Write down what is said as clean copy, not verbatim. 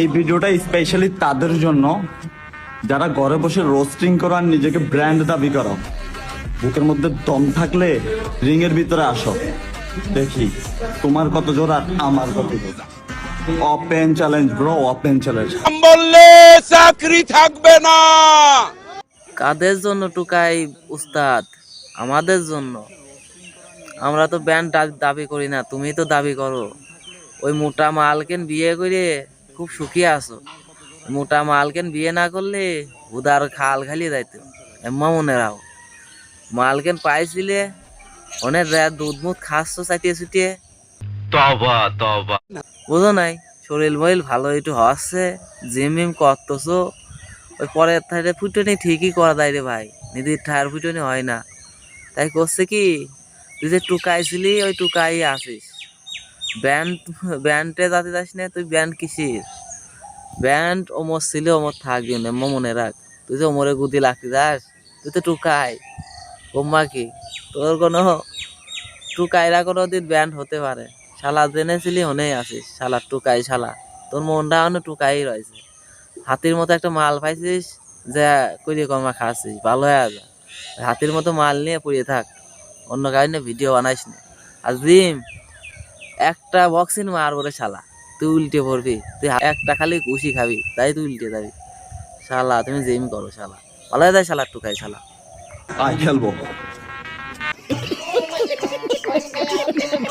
এই ভিডিওটা স্পেশালি তাদের জন্য যারা ঘরে বসে রোস্টিং করো আর নিজেকে ব্র্যান্ড দাবি করো। বুকের মধ্যে দম থাকলে রিং এর ভিতরে আসো, দেখি তোমার কত জোর আর আমার কত জোর। Open challenge bro, open challenge. বললে চাকরি থাকবে না। কাদের জন্য টুকাই উস্তাদ? আমাদের জন্য। আমরা তো ব্যান্ড দাবি করি না, তুমি তো দাবি করো। ওই মোটা মালকেন বিয়ে করে খুব সুখী আছো। মোটা মালকেন বিয়ে না করলে উদার খাল খালি যাইতো। এম্মা মনে রাখো, মালকেন পাইছিলে অনেক দুধ মুধ খাচ্ছ চাটিয়ে ছুটিয়ে। তবা তবা। বুঝো নাই, শরীর মরিল ভালো একটু হচ্ছে, জিম ইম করতেছো। ওই পরের থাইরে ফুটনি ঠিকই করা যায় রে ভাই, নিজের ঠায়ের ফুটনি হয় না। তাই করছে কি, তুই যে টুকাইছিলি ওই টুকাই আসিস। ব্যান্ডে যাতে যাস না, তুই ব্যান্ড কিসির? ব্যান্ড ওমর ছিল ওমর থাকবি না, মনে রাখ। তুই যে ওমরে গুদি লাগতে যাস, তুই তো টুকাই। ওম্মা কি তোর কোনো টুকাইরা কোনো দিন ব্যান্ড হতে পারে? শালা জেনেছিলি হনেই আসিস, শালা টুকাই শালা। তোর মনটা অন্য টুকাই রয়েছে। হাতির মতো একটা মাল পাইছিস, যা করিয়ে কর্মা খাচ্ছিস, ভালো হয়ে যা। হাতির মতো মাল নিয়ে পড়িয়ে থাক, অন্য কারণে ভিডিও বানাইস না। আর জিম একটা বক্সিং মারবো রে শালা, তুই উল্টে পড়বি। তুই একটা খালি ঘুষি খাবি, তাই তুই উল্টে যাবি। শালা তুমি জিম করো শালা, ভালো হয়ে যায় শালা টুকাই শালা। আয় খেলবো।